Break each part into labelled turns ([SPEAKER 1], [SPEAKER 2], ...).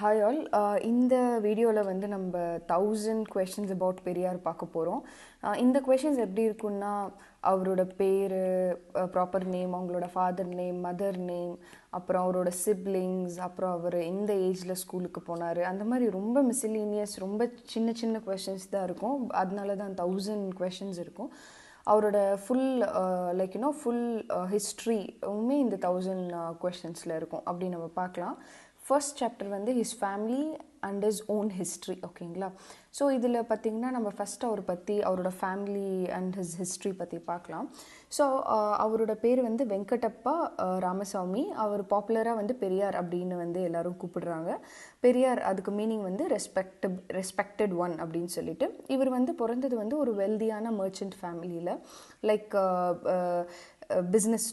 [SPEAKER 1] Hi all. இந்த வீடியோவில் வந்து நம்ம 1000 questions about பெரியார் பார்க்க போகிறோம். இந்த questions எப்படி இருக்குன்னா அவரோட பேர், ப்ராப்பர் நேம், அவங்களோட ஃபாதர் நேம், மதர் நேம், அப்புறம் அவரோட சிப்ளிங்ஸ், அப்புறம் அவர் எந்த ஏஜில் ஸ்கூலுக்கு போனார், அந்த மாதிரி ரொம்ப மிஸ்லினியஸ், ரொம்ப சின்ன சின்ன questions தான் இருக்கும். அதனால தான் 1000 questions இருக்கும். அவரோட ஃபுல் ஃபுல் ஹிஸ்ட்ரியுமே இந்த 1000 questions இருக்கும். அப்படி நம்ம பார்க்கலாம். ஃபர்ஸ்ட் சாப்டர் வந்து his family and his own history. ஓகேங்களா? ஸோ இதில் பார்த்திங்கன்னா நம்ம ஃபஸ்ட் அவரை பற்றி, அவரோட ஃபேமிலி அண்ட் ஹிஸ் ஹிஸ்ட்ரி பற்றி பார்க்கலாம். ஸோ அவரோட பேர் வந்து வெங்கடப்பா ராமசாமி. அவர் பாப்புலராக வந்து பெரியார் அப்படின்னு வந்து எல்லோரும் கூப்பிடுறாங்க. பெரியார் அதுக்கு மீனிங் வந்து ரெஸ்பெக்டட் ஒன் அப்படின்னு சொல்லிட்டு. இவர் வந்து பிறந்தது வந்து ஒரு வெல்தியான மர்ச்சன்ட் ஃபேமிலியில், லைக் பிஸ்னஸ்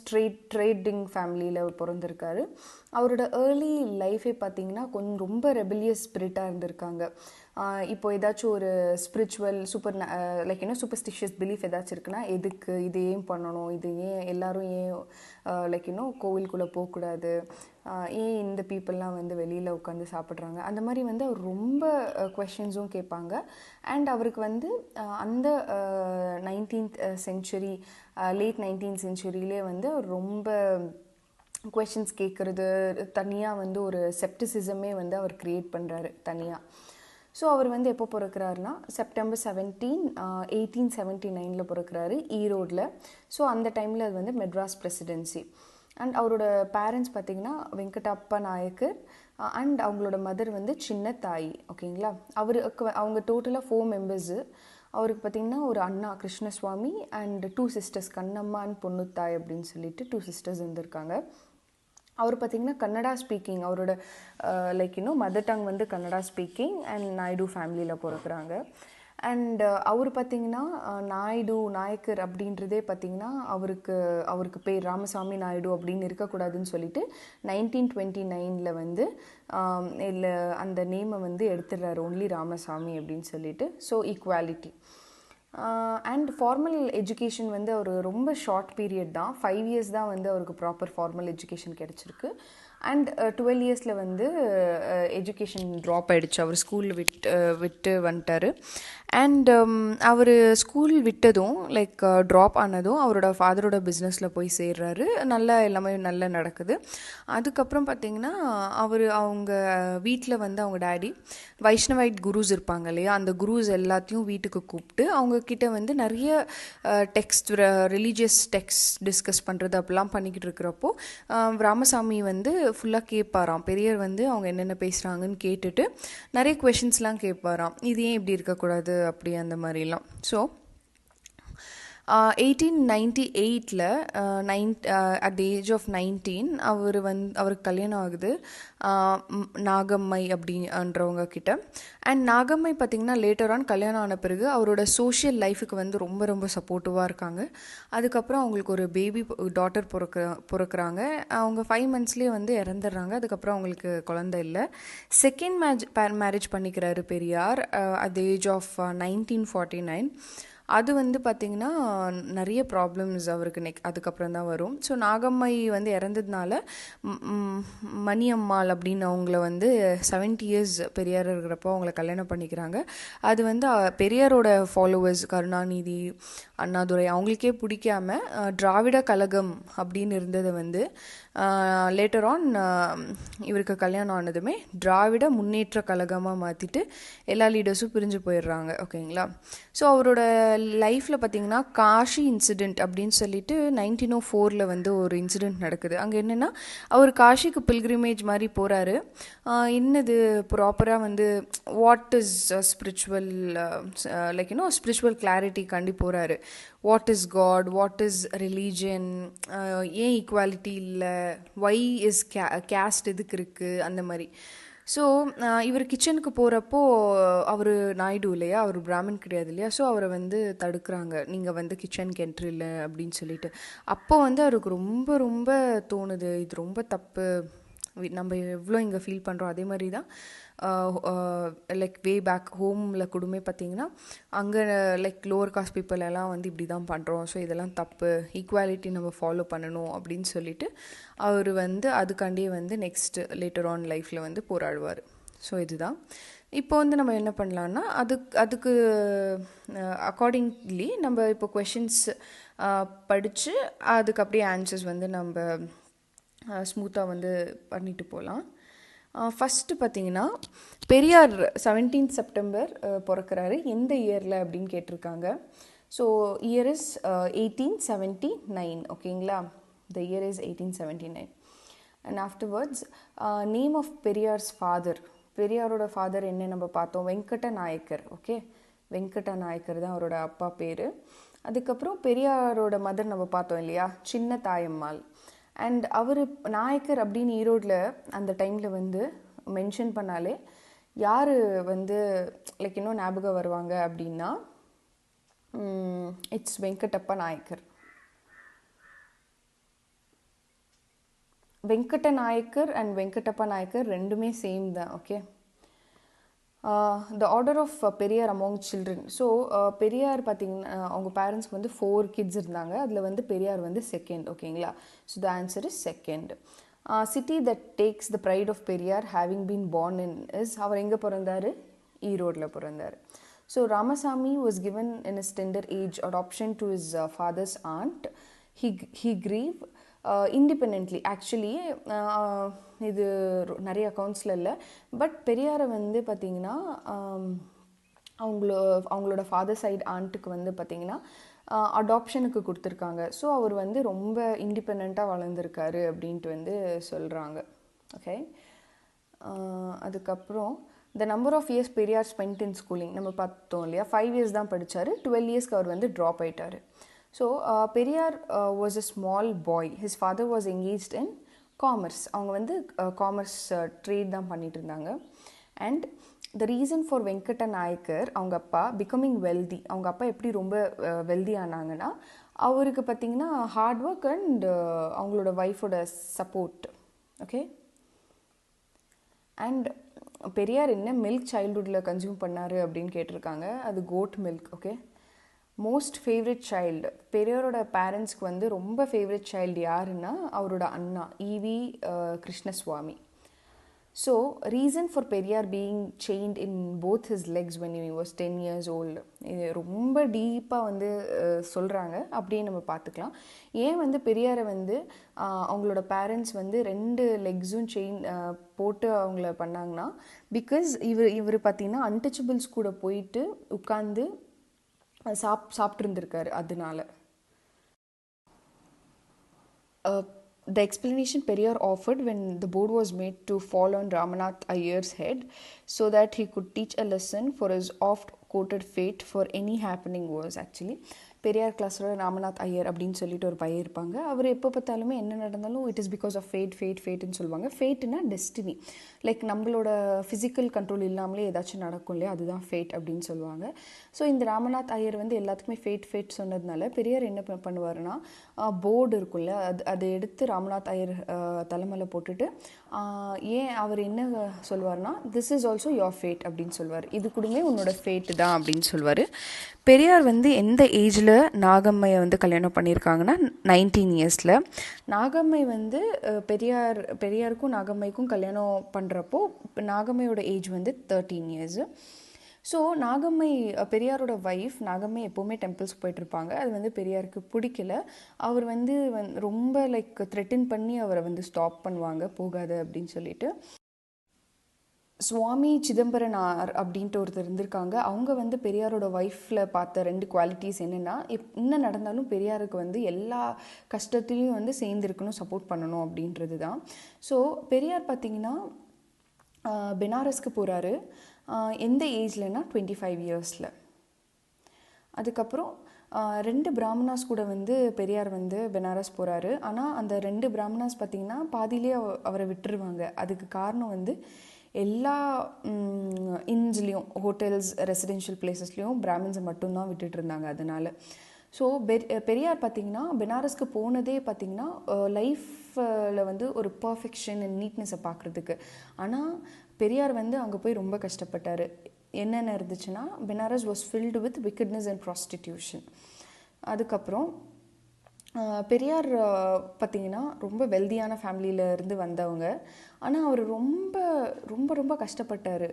[SPEAKER 1] ட்ரேடிங் ஃபேமிலியில் பிறந்திருக்காரு. அவரோட ஏர்லி லைஃபே பார்த்திங்கன்னா கொஞ்சம் ரொம்ப ரெபெலியஸ் ஸ்பிரிட்டாக இருந்திருக்காங்க. இப்போ ஏதாச்சும் ஒரு ஸ்பிரிச்சுவல் சூப்பர்ஸ்டிஷியஸ் பிலீஃப் ஏதாச்சும் இருக்குன்னா, எதுக்கு இது ஏன் பண்ணணும், இது ஏன் எல்லோரும் ஏன் கோவிலுக்குள்ளே போகக்கூடாது, ஏன் இந்த பீப்புளெலாம் வந்து வெளியில் உட்காந்து சாப்பிட்றாங்க, அந்த மாதிரி வந்து அவர் ரொம்ப கொஷின்ஸும் கேட்பாங்க. அண்ட் அவருக்கு வந்து அந்த 19th century லேட் 19th centuryலே வந்து ரொம்ப கொஷின்ஸ் கேட்குறது, தனியாக வந்து ஒரு செப்டிசிசமே வந்து அவர் க்ரியேட் பண்ணுறாரு தனியாக. ஸோ அவர் வந்து எப்போ பிறக்கிறாருனா செப்டம்பர் 17, 1879 பிறக்கிறாரு ஈரோடில். ஸோ அந்த டைமில் அது வந்து மெட்ராஸ் பிரசிடென்சி. அண்ட் அவரோட பேரண்ட்ஸ் பார்த்திங்கன்னா வெங்கடப்பா நாயக்கர் அண்ட் அவங்களோட மதர் வந்து சின்ன தாய். ஓகேங்களா? அவங்க டோட்டலாக 4 மெம்பர்ஸு. அவருக்கு பார்த்திங்கன்னா ஒரு அண்ணா Krishnaswamy and 2 sisters, Kannamma and Ponnuthai அப்படின்னு சொல்லிட்டு 2 சிஸ்டர்ஸ் இருந்திருக்காங்க. அவர் பார்த்திங்கன்னா கன்னடா ஸ்பீக்கிங், அவரோட மதர் டங் வந்து கன்னடா ஸ்பீக்கிங் அண்ட் நாயுடு ஃபேமிலியில் பிறக்கிறாங்க. அண்ட் அவர் பார்த்திங்கன்னா நாயக்கர் அப்படின்றதே பார்த்திங்கன்னா அவருக்கு பேர் ராமசாமி நாயுடு அப்படின்னு இருக்கக்கூடாதுன்னு சொல்லிட்டு 1929 வந்து இல்லை அந்த நேமை வந்து எடுத்துடுறாரு, ஒன்லி ராமசாமி அப்படின்னு சொல்லிட்டு. So equality. And formal education வந்து அவர் ரொம்ப ஷார்ட் பீரியட் தான், 5 years தான் வந்து அவருக்கு ப்ராப்பர் ஃபார்மல் எஜுகேஷன் கிடச்சிருக்கு. அண்ட் 12 yearsல வந்து எஜுகேஷன் ட்ராப் ஆகிடுச்சு. அவர் ஸ்கூல் விட்டு வந்துட்டார். அண்ட் அவர் ஸ்கூல் விட்டதும் ட்ராப் ஆனதும் அவரோட ஃபாதரோட பிஸ்னஸில் போய் சேர்றாரு. எல்லாமே நல்லா நடக்குது. அதுக்கப்புறம் பார்த்திங்கன்னா அவங்க வீட்டில் வந்து அவங்க டேடி வைஷ்ணவைட் குருஸ் இருப்பாங்க இல்லையா, அந்த குருஸ் எல்லாத்தையும் வீட்டுக்கு கூப்பிட்டு அவங்கக்கிட்ட வந்து நிறைய டெக்ஸ்ட், ரிலீஜியஸ் டெக்ஸ்ட் டிஸ்கஸ் பண்ணுறது அப்படிலாம் பண்ணிக்கிட்டு இருக்கிறப்போ ராமசாமி வந்து ஃபுல்லாக கேட்பாராம். பெரியார் வந்து அவங்க என்னென்ன பேசுகிறாங்கன்னு கேட்டுட்டு நிறைய கொஷின்ஸ்லாம் கேட்பாராம். இது ஏன் இப்படி இருக்கக்கூடாது அப்படி அந்த மாதிரிலாம். So 1898 at the age of 19 அவருக்கு கல்யாணம் ஆகுது நாகம்மை அப்படின்றவங்க கிட்ட. அண்ட் நாகம்மை பார்த்திங்கன்னா லேட்டர் ஆன் கல்யாணம் ஆன பிறகு அவரோட சோஷியல் லைஃபுக்கு வந்து ரொம்ப ரொம்ப சப்போர்ட்டிவாக இருக்காங்க. அதுக்கப்புறம் அவங்களுக்கு ஒரு பேபி டாட்டர் பிறக்கிறாங்க. அவங்க 5 monthsலேயே வந்து இறந்துடுறாங்க. அதுக்கப்புறம் அவங்களுக்கு குழந்தை இல்லை. செகண்ட் மேரேஜ் பண்ணிக்கிறாரு Periyar at the age of 1949. அது வந்து பார்த்திங்கன்னா நிறைய ப்ராப்ளம்ஸ் அவருக்கு அதுக்கப்புறம் தான் வரும். ஸோ நாகம்மை வந்து இறந்ததுனால மணியம்மாள் அப்படின்னு அவங்கள வந்து 70 years பெரியார் இருக்கிறப்போ அவங்கள கல்யாணம் பண்ணிக்கிறாங்க. அது வந்து பெரியாரோட ஃபாலோவர்ஸ் கருணாநிதி, அண்ணாதுரை அவங்களுக்கே பிடிக்காம திராவிட கழகம் அப்படின்னு இருந்ததை வந்து லேட்டர் ஆன் இவருக்கு கல்யாணம் ஆனதுமே திராவிட முன்னேற்ற கழகமாக மாற்றிட்டு எல்லா லீடர்ஸும் பிரிஞ்சு போயிடுறாங்க. ஓகேங்களா? ஸோ அவரோட லைஃப்பில் பார்த்திங்கன்னா காஷி இன்சிடெண்ட் அப்படின்னு சொல்லிட்டு 1904 வந்து ஒரு இன்சிடெண்ட் நடக்குது. அங்கே என்னென்னா அவர் காஷிக்கு பில்கிரிமேஜ் மாதிரி போகிறாரு. என்னது ப்ராப்பராக வந்து வாட் இஸ் ஸ்பிரிச்சுவல் ஸ்பிரிச்சுவல் கிளாரிட்டிக்காண்டி போகிறாரு. What is God, what is religion, ஏன் ஈக்குவாலிட்டி இல்லை, ஒய் இஸ் கேஸ்ட் எதுக்கு இருக்குது, அந்த மாதிரி. ஸோ இவர் கிச்சனுக்கு போகிறப்போ அவர் நாயுடு இல்லையா, அவர் பிராமின் கிடையாது இல்லையா. ஸோ அவரை வந்து தடுக்கிறாங்க, நீங்கள் வந்து கிச்சனுக்கு என்ட்ரி இல்லை அப்படின்னு சொல்லிட்டு. அப்போ வந்து அவருக்கு ரொம்ப ரொம்ப தோணுது, இது ரொம்ப தப்பு, நம்ம எவ்வளோ இங்கே ஃபீல் பண்ணுறோம் அதே மாதிரி தான் வே பேக் ஹோமில் கூடமே பார்த்திங்கன்னா அங்கே லோவர் காஸ்ட் பீப்புள் எல்லாம் வந்து இப்படி தான் பண்ணுறோம், ஸோ இதெல்லாம் தப்பு, ஈக்குவாலிட்டி நம்ம ஃபாலோ பண்ணணும் அப்படின்னு சொல்லிட்டு அவர் வந்து அதுக்காண்டியே வந்து நெக்ஸ்ட் லேட்டர் ஆன் லைஃப்பில் வந்து போராடுவார். ஸோ இதுதான். இப்போ வந்து நம்ம என்ன பண்ணலான்னா அதுக்கு அக்கார்டிங்லி நம்ம இப்போ கொஷின்ஸ் படித்து அதுக்கு அப்படியே ஆன்சர்ஸ் வந்து நம்ம ஸ்மூத்தாக வந்து பண்ணிட்டு போகலாம். ஃபஸ்ட்டு பார்த்தீங்கன்னா பெரியார் 17th செப்டம்பர் பிறக்கிறாரு. எந்த இயரில் அப்படின்னு கேட்டிருக்காங்க. So year is 1879. ஓகேங்களா, the year is 1879. And afterwards name of Periyar's father. பெரியாரோட ஃபாதர் என்ன நம்ம பார்த்தோம், வெங்கட நாயக்கர். ஓகே, வெங்கட நாயக்கர் தான் அவரோட அப்பா பேர். அதுக்கப்புறம் பெரியாரோட மதர் நம்ம பார்த்தோம் இல்லையா, சின்ன தாயம்மாள். அண்ட் அவர் நாயக்கர் அப்படின்னு ஈரோடில் அந்த டைமில் வந்து மென்ஷன் பண்ணாலே யார் வந்து லைக் இன்னும் ஞாபகம் வருவாங்க அப்படின்னா இட்ஸ் வெங்கடப்பா நாயக்கர். வெங்கட நாயக்கர் அண்ட் வெங்கடப்பா நாயக்கர் ரெண்டுமே சேம் தான். Okay, the order of Periyar among children. So Periyar பார்த்திங்கன்னா அவங்க பேரண்ட்ஸ்க்கு வந்து 4 கிட்ஸ் இருந்தாங்க. அதில் வந்து பெரியார் வந்து செகண்ட். ஓகேங்களா, so the answer is second. City that takes the pride of Periyar having been born in is, அவர் எங்கே பிறந்தார், ஈரோடில் பிறந்தார். So Ramasamy was given in is tender age adoption to his father's aunt. He grieve independently. Actually இது நிறைய அக்கௌண்ட்ஸில் இல்லை, but பெரியாரை வந்து பார்த்திங்கன்னா அவங்களோட ஃபாதர் சைடு ஆண்ட்டுக்கு வந்து பார்த்திங்கன்னா அடாப்ஷனுக்கு கொடுத்துருக்காங்க. ஸோ அவர் வந்து ரொம்ப இண்டிபெண்ட்டாக வளர்ந்துருக்காரு அப்படின்ட்டு வந்து சொல்கிறாங்க. ஓகே, அதுக்கப்புறம் the number of years Periyar spend in schooling நம்ம பார்த்தோம் இல்லையா, 5 years தான் படித்தார். 12 yearsக்கு அவர் வந்து ட்ராப் ஆகிட்டார். So Periyar was a small boy. His father was engaged in commerce. அவங்க வந்து காமர்ஸ் ட்ரேட் தான் பண்ணிட்டு இருந்தாங்க. And the reason for Venkata Naicker, அவங்க அப்பா பிகமிங் வெல்தி. அவங்க அப்பா எப்படி ரொம்ப வெல்தி ஆனாங்கன்னா, அவருக்கு பார்த்திங்கன்னா ஹார்ட் ஒர்க் அண்ட் அவங்களோட ஒய்ஃபோட சப்போர்ட். ஓகே, அண்ட் பெரியார் என்ன மில்க் சைல்ட்ஹுட்டில் கன்சியூம் பண்ணார் அப்படின்னு கேட்டிருக்காங்க. அது goat milk. Okay, most favourite child. பெரியாரோட பேரண்ட்ஸ்க்கு வந்து ரொம்ப ஃபேவரட் சைல்டு யாருன்னா அவரோட அண்ணா E V Krishnaswamy. So reason for Periyar being saint in both his legs when he was 10 years old. இது ரொம்ப டீப்பாக வந்து சொல்கிறாங்க, அப்படியே நம்ம பார்த்துக்கலாம். ஏன் வந்து பெரியாரை வந்து அவங்களோட பேரண்ட்ஸ் வந்து 2 லெக்ஸும் செயின் போட்டு அவங்கள பண்ணாங்கன்னா, பிகாஸ் இவர் பார்த்திங்கன்னா அன்டச்சபிள்ஸ் கூட போயிட்டு உட்காந்து சாப்பிட்ருந்துருக்காரு. அதனால the explanation Periyar offered when the board was made to fall on Ramanath Iyer's head so that he could teach a lesson for his oft quoted fate for any happening was actually Periyar கிளாஸில் ராமநாத் ஐயர் அப்படின்னு சொல்லிட்டு ஒரு பையன் இருப்பாங்க. அவர் எப்போ பார்த்தாலுமே என்ன நடந்தாலும் இட் இஸ் பிகாஸ் ஆஃப் ஃபேட்னு சொல்லுவாங்க. ஃபேட்னா டெஸ்டினி, லைக் நம்மளோட ஃபிசிக்கல் கண்ட்ரோல் இல்லாமலே ஏதாச்சும் நடக்கும் இல்லையா, அதுதான் ஃபேட் அப்படின்னு சொல்லுவாங்க. ஸோ இந்த ராமநாத் ஐயர் வந்து எல்லாத்துக்குமே ஃபேட் சொன்னதுனால பெரியார் என்ன பண்ணுவாருன்னா, போர்டு இருக்கும்ல, அதை எடுத்து ராமநாத் ஐயர் தலைமையில் போட்டுட்டு ஏன் அவர் என்ன சொல்லுவார்னா, this is also your fate அப்படின்னு சொல்லுவார். இது கூடமே உன்னோட ஃபேட்டு தான் அப்படின்னு சொல்லுவார். பெரியார் வந்து எந்த ஏஜில் நாகம்மையை வந்து கல்யாணம் பண்ணியிருக்காங்கன்னா 19 years. நாகம்மை வந்து பெரியாருக்கும் நாகம்மைக்கும் கல்யாணம் பண்ணுறப்போ நாகம்மையோட ஏஜ் வந்து 13 years. ஸோ நாகம்மை பெரியாரோட ஒய்ஃப் நாகம்மை எப்போவுமே டெம்பிள்ஸ்க்கு போயிட்டுருப்பாங்க. அது வந்து பெரியாருக்கு பிடிக்கல. அவர் வந்து ரொம்ப லைக் த்ரெட்டன் பண்ணி அவரை வந்து ஸ்டாப் பண்ணுவாங்க, போகாது அப்படின்னு சொல்லிட்டு. சுவாமி சிதம்பரனார் அப்படின்ட்டு ஒருத்தர் இருந்திருக்காங்க. அவங்க வந்து பெரியாரோட ஒய்ஃபில் பார்த்த 2 குவாலிட்டிஸ் என்னென்னா, என்ன நடந்தாலும் பெரியாருக்கு வந்து எல்லா கஷ்டத்துலேயும் வந்து சேர்ந்துருக்கணும், சப்போர்ட் பண்ணணும் அப்படின்றது தான். ஸோ பெரியார் பார்த்திங்கன்னா பெனாரஸ்க்கு போகிறாரு. எந்த ஏஜ்லன்னா 25 years. அதுக்கப்புறம் 2 பிராமணாஸ் கூட வந்து பெரியார் வந்து பெனாரஸ் போகிறாரு. ஆனால் அந்த 2 பிராமணாஸ் பார்த்திங்கன்னா பாதியிலே அவரை விட்டுருவாங்க. அதுக்கு காரணம் வந்து எல்லா இன்ஸ்லேயும் ஹோட்டல்ஸ் ரெசிடென்ஷியல் பிளேசஸ்லேயும் பிராமின்ஸை மட்டும்தான் விட்டுட்டு இருந்தாங்க. அதனால் ஸோ பெரியார் பார்த்திங்கன்னா பெனாரஸ்க்கு போனதே பார்த்திங்கன்னா லைஃப்பில் வந்து ஒரு பர்ஃபெக்ஷன் அண்ட் நீட்னஸை பார்க்குறதுக்கு. ஆனால் பெரியார் வந்து அங்கே போய் ரொம்ப கஷ்டப்பட்டார். என்னென்ன இருந்துச்சுன்னா, Benares was filled with wickedness and prostitution. அதுக்கப்புறம் பெரியார் பார்த்திங்கன்னா ரொம்ப வெல்தியான ஃபேமிலியில் இருந்து வந்தவங்க. ஆனால் அவர் ரொம்ப ரொம்ப ரொம்ப கஷ்டப்பட்டார்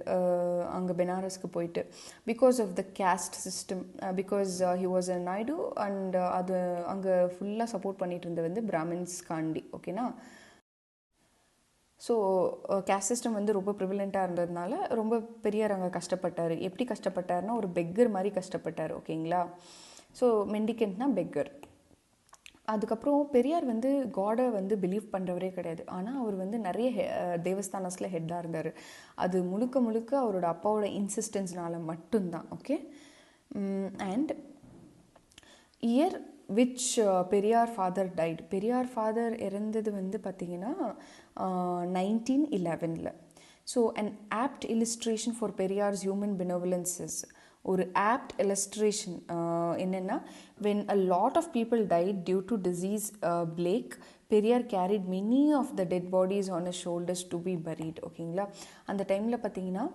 [SPEAKER 1] அங்கே பெனாரஸ்க்கு போயிட்டு, because of the caste system. Because he was a Naidu and அது அங்கே ஃபுல்லாக சப்போர்ட் பண்ணிகிட்டு இருந்தது வந்து பிராமின்ஸ்காண்டி. ஓகேனா, ஸோ கேஸ்ட் சிஸ்டம் வந்து ரொம்ப ப்ரிவிலண்ட்டாக இருந்ததுனால ரொம்ப பெரியார் அங்கே கஷ்டப்பட்டார். எப்படி கஷ்டப்பட்டார்னா ஒரு பெக்கர் மாதிரி கஷ்டப்பட்டார். ஓகேங்களா, ஸோ மெண்டிகென்ட்னா பெக்கர். அதுக்கப்புறம் பெரியார் வந்து காடை வந்து பிலீவ் பண்ணுறவரே கிடையாது. ஆனால் அவர் வந்து நிறைய தேவஸ்தானஸில் ஹெட்டாக இருந்தார். அது முழுக்க முழுக்க அவரோட அப்பாவோட இன்சிஸ்டன்ஸ்னால மட்டும்தான். Okay, and year which Periyar father died, Periyar father இறந்தது வந்து பார்த்திங்கன்னா 1911. So an apt illustration for Periyar's human benevolences, ஒரு ஆப்ட் இல்லஸ்ட்ரேஷன் என்னென்னா, when a lot of people died due to disease plague, Periyar carried many of the dead bodies on his shoulders to be buried. ஓகேங்களா, அந்த டைமில் பார்த்தீங்கன்னா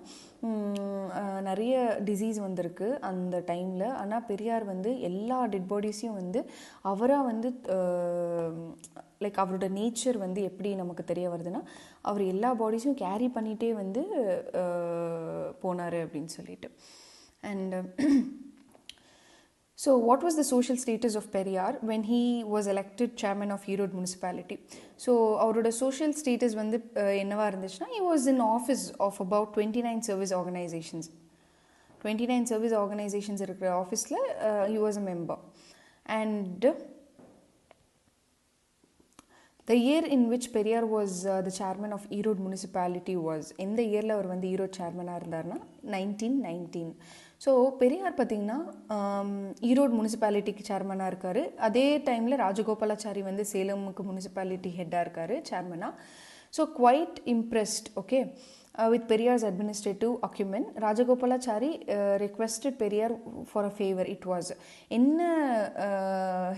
[SPEAKER 1] நிறைய disease வந்திருக்கு அந்த டைமில். ஆனால் பெரியார் வந்து எல்லா டெட் பாடிஸையும் வந்து அவராக வந்து லைக் அவரோட நேச்சர் வந்து எப்படி நமக்கு தெரிய வருதுன்னா, அவர் எல்லா பாடிஸையும் கேரி பண்ணிகிட்டே வந்து போனார் அப்படின்னு சொல்லிட்டு. And so what was the social status of Periyar when he was elected chairman of Erode municipality? So அவரோட social status வந்து என்னவா இருந்துச்சுன்னா, he was in office of about 29 service organizations. 29 service organizations இருக்கிற ஆஃபீஸில் he was a member. And the year in which Periyar was the chairman of Erode municipality was, இந்த இயரில் அவர் வந்து ஈரோடு சேர்மனாக இருந்தார்னா 1919. ஸோ பெரியார் பார்த்திங்கன்னா ஈரோடு முனிசிபாலிட்டிக்கு சேர்மனாக இருக்கார். அதே டைமில் ராஜகோபாலாச்சாரி வந்து சேலமுக்கு முனிசிபாலிட்டி ஹெட்டாக இருக்கார் சேர்மனாக. So quite impressed, okay, with Periyar's administrative acumen. Rajagopalachari requested Periyar for a favor. It was என்ன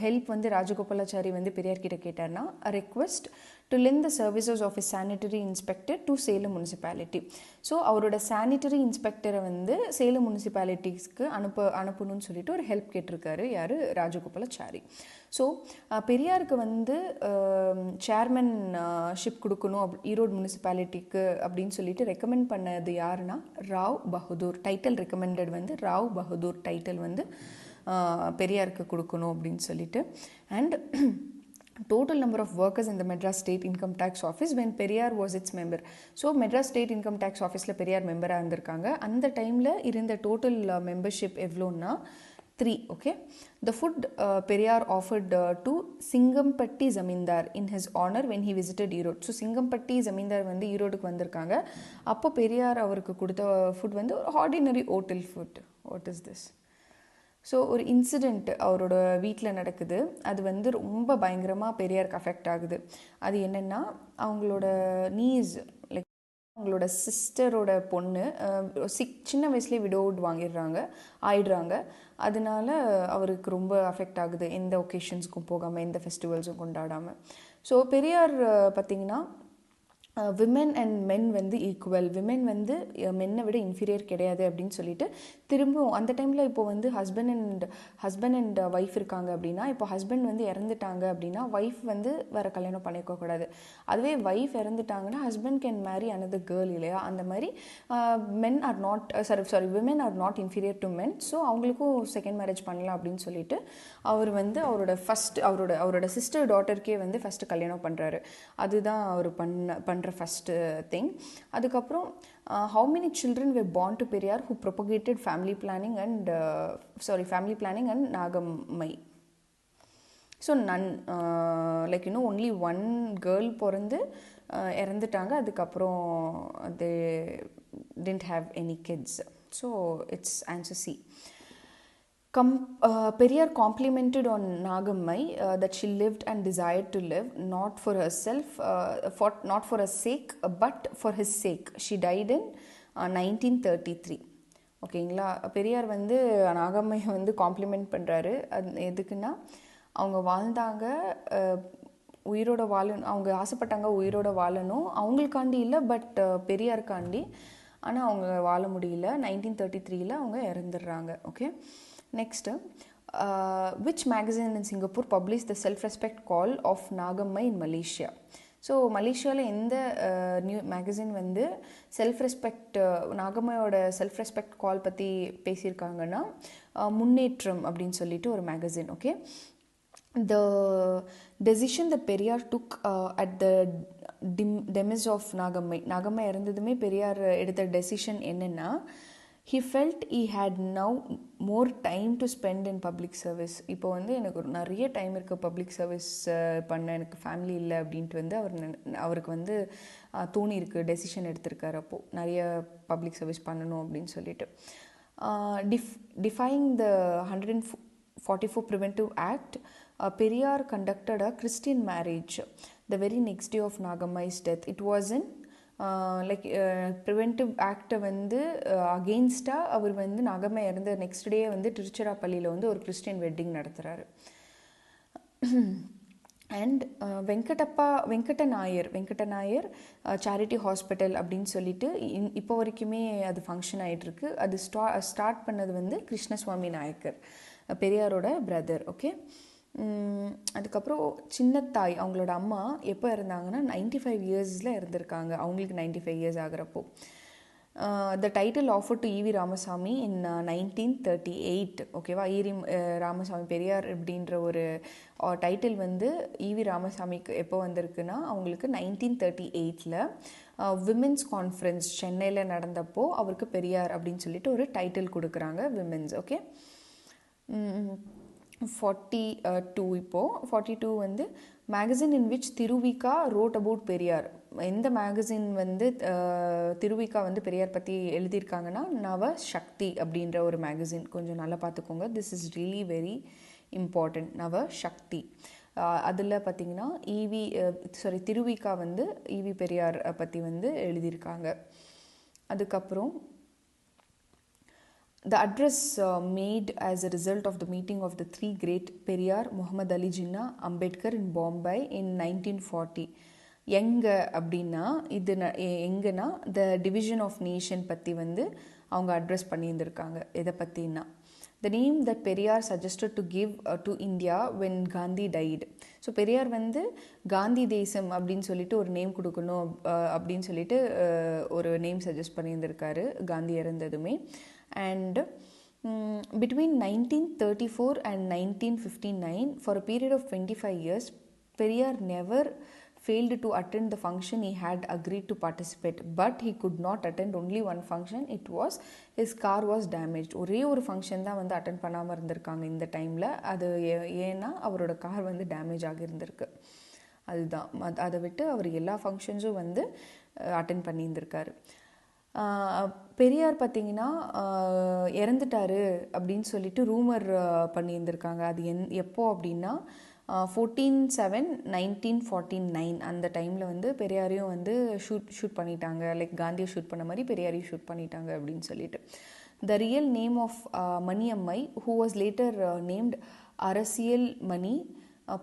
[SPEAKER 1] ஹெல்ப் வந்து ராஜகோபாலாச்சாரி வந்து பெரியார் கிட்ட கேட்டார்னா, a request to lend the services of a sanitary inspector to Salem municipality. So அவரோட sanitary இன்ஸ்பெக்டரை வந்து சேலம் முனிசிபாலிட்டிஸ்க்கு அனுப்பணும்னு சொல்லிட்டு ஒரு help கேட்டிருக்காரு யார், ராஜகோபாலாச்சாரி. ஸோ பெரியாருக்கு வந்து சேர்மன்ஷிப் கொடுக்கணும் ஈரோடு முனிசிபாலிட்டிக்கு அப்படின்னு சொல்லிட்டு ரெக்கமெண்ட் பண்ணது யாருன்னா ராவ் பகதூர். டைட்டில் ரெக்கமெண்டட் வந்து ராவ் பகதூர் டைட்டில் வந்து பெரியாருக்கு கொடுக்கணும் அப்படின்னு சொல்லிட்டு. And total number of workers in the Madras State Income Tax Office when Periyar was its member. So Madras State Income Tax Officeல பெரியார் மெம்பராக இருந்திருக்காங்க. அந்த டைமில் இருந்த டோட்டல் மெம்பர்ஷிப் எவ்வளோன்னா 3. Okay, the food Periyar offered to Singampatti Zamindar in his honor when he visited Erode. So Singampatti Zamindar வந்து ஈரோடுக்கு வந்திருக்காங்க. அப்போ பெரியார் அவருக்கு கொடுத்த ஃபுட் வந்து ordinary hotel food. What is this? So ஒரு இன்சிடெண்ட் அவரோட வீட்டில் நடக்குது. அது வந்து ரொம்ப பயங்கரமாக பெரியாருக்கு அஃபெக்ட் ஆகுது. அது என்னென்னா, அவங்களோட நீஸ் லைக் அவங்களோட சிஸ்டரோட பொண்ணு சின்ன வயசுலேயே விடோவுட் ஆயிடுறாங்க. அதனால அவருக்கு ரொம்ப அஃபெக்ட் ஆகுது, எந்த ஒகேஷன்ஸுக்கும் போகாமல் எந்த ஃபெஸ்டிவல்ஸும் கொண்டாடாமல். ஸோ பெரியார் பார்த்திங்கன்னா விமென் அண்ட் மென் வந்து ஈக்குவல், விமென் வந்து மென்னை விட இன்ஃபீரியர் கிடையாது அப்படின்னு சொல்லிட்டு திரும்பவும் அந்த டைமில் இப்போ வந்து ஹஸ்பண்ட் அண்ட் ஒய்ஃப் இருக்காங்க அப்படின்னா, இப்போ ஹஸ்பண்ட் வந்து இறந்துட்டாங்க அப்படின்னா ஒய்ஃப் வந்து வேறு கல்யாணம் பண்ணிக்கக்கூடாது. அதுவே ஒய்ஃப் இறந்துட்டாங்கன்னா husband can marry another girl இல்லையா? அந்த மாதிரி men are not women are not inferior to men. So அவங்களுக்கும் செகண்ட் மேரேஜ் பண்ணலாம் அப்படின்னு சொல்லிட்டு அவர் வந்து அவரோட சிஸ்டர் டாட்டருக்கே வந்து ஃபஸ்ட்டு கல்யாணம் பண்ணுறாரு. அதுதான் அவர் பண்ணுற ஃபஸ்ட்டு திங். அதுக்கப்புறம் how many children were born to Periyar who propagated family planning and Nagamai? So none, like you know, only one girl பிறந்து இறந்துட்டாங்க. அதுக்கப்புறம் they didn't have any kids. So it's answer C. Periyar complimented on Nagamai that she lived and desired to live, not for herself, not for her sake, but for his sake. She died in 1933. ஓகேங்களா, பெரியார் வந்து நாகம்மையை வந்து complement பண்ணுறாரு. அது எதுக்குன்னா, அவங்க வாழ்ந்தாங்க, உயிரோட வாழணும், அவங்க ஆசைப்பட்டாங்க உயிரோட வாழணும், அவங்களுக்காண்டி இல்லை பட் பெரியாருக்காண்டி. ஆனால் அவங்க வாழ முடியல. 1933 அவங்க இறந்துடுறாங்க. ஓகே, next which magazine in Singapore published the self-respect call of Nagamma in Malaysia? So மலேசியாவில் எந்த நியூ மேகசின் வந்து நாகம்மையோட செல்ஃப் ரெஸ்பெக்ட் கால் பற்றி பேசியிருக்காங்கன்னா முன்னேற்றம் அப்படின்னு சொல்லிட்டு ஒரு magazine. Okay, the decision that Periyar took at the demise of Nagammai இறந்ததுமே பெரியார் எடுத்த டெசிஷன் என்னென்னா, he felt he had now more time to spend in public service. இப்போ வந்து எனக்கு ஒரு நிறைய டைம் இருக்குது பப்ளிக் சர்வீஸ் பண்ண, எனக்கு ஃபேமிலி இல்லை அப்படின்ட்டு வந்து அவருக்கு வந்து தோணியிருக்கு, டெசிஷன் எடுத்திருக்காரு அப்போது நிறைய பப்ளிக் சர்வீஸ் பண்ணணும் அப்படின்னு சொல்லிட்டு. defying the 144 Preventive Act, Periyar conducted a Christian marriage the very next day of Nagamai's death. It was in preventive ஆக்டை வந்து அகெயின்ஸ்டாக அவர் வந்து நாகம்மை இறந்த நெக்ஸ்ட் டே வந்து திருச்சிராப்பள்ளியில் வந்து ஒரு கிறிஸ்டியன் வெட்டிங் நடத்துகிறாரு. And Venkata Nayar charity hospital அப்படின்னு சொல்லிட்டு இப்போ வரைக்குமே அது ஃபங்க்ஷன் ஆகிட்டுருக்கு. அது ஸ்டார்ட் பண்ணது வந்து கிருஷ்ணசுவாமி நாயக்கர், பெரியாரோட பிரதர். ஓகே, அதுக்கப்புறம் சின்னத்தாய் அவங்களோட அம்மா எப்போ இறந்தாங்கன்னா 95 இயர்ஸில் இருந்திருக்காங்க, அவங்களுக்கு 95 இயர்ஸ் ஆகிறப்போ. The title offer to E V Ramasamy in 1938. ஓகேவா, ராமசாமி பெரியார் அப்படின்ற ஒரு டைட்டில் வந்து ஈவி ராமசாமிக்கு எப்போ வந்திருக்குன்னா அவங்களுக்கு 1938 விமென்ஸ் கான்ஃபரன்ஸ் சென்னையில் நடந்தப்போ அவருக்கு பெரியார் அப்படின்னு சொல்லிட்டு ஒரு டைட்டில் கொடுக்குறாங்க, விமென்ஸ். ஓகே, 42 இப்போது 42 வந்து magazine in which Thiru Vi Ka wrote about Periyar. எந்த மேகசின் வந்து திருவிகா வந்து பெரியார் பற்றி எழுதியிருக்காங்கன்னா நவ சக்தி அப்படின்ற ஒரு மேகசின். கொஞ்சம் நல்லா பார்த்துக்கோங்க, this is really very important. நவ சக்தி அதில் பார்த்திங்கன்னா திருவிகா வந்து ஈவி பெரியார் பற்றி வந்து எழுதியிருக்காங்க. அதுக்கப்புறம் the address made as a result of the meeting of the three great Periyar, Muhammad Ali Jinnah, Ambedkar in Bombay in 1940. எங்கே அப்படின்னா இது எங்கன்னா த டிவிஷன் ஆஃப் நேஷன் பற்றி வந்து அவங்க அட்ரஸ் பண்ணியிருந்திருக்காங்க. எதை பற்றினா the name that Periyar suggested to give to India when Gandhi died. So Periyar வந்து காந்தி தேசம் அப்படின்னு சொல்லிட்டு ஒரு நேம் கொடுக்கணும் அப்படின்னு சொல்லிட்டு ஒரு நேம் சஜஸ்ட் பண்ணியிருந்திருக்காரு காந்தி இறந்ததுமே. And between 1934 and 1959, for a period of 25 years, Periyar never failed to attend the function he had agreed to participate. But he could not attend only one function. It was his car was damaged. ஒரே ஒரு function தான் வந்து attend பண்ணாமல் இருந்திருக்காங்க இந்த டைமில். அது ஏன்னா அவரோட கார் வந்து டேமேஜ் ஆகியிருந்திருக்கு. அதுதான், அதை விட்டு அவர் எல்லா ஃபங்க்ஷன்ஸும் வந்து அட்டென்ட் பண்ணியிருந்திருக்காரு. பெரியார் பார்த்திங்கன்னா இறந்துட்டாரு அப்படின்னு சொல்லிட்டு ரூமர் பண்ணியிருந்திருக்காங்க. அது எப்போ அப்படின்னா 14/7/1949 அந்த டைமில் வந்து பெரியாரையும் வந்து ஷூட் பண்ணிட்டாங்க. லைக் காந்தியை ஷூட் பண்ண மாதிரி பெரியாரையும் ஷூட் பண்ணிட்டாங்க அப்படின்னு சொல்லிட்டு. The real name of Maniammai, who was later named Arasiyal Mani,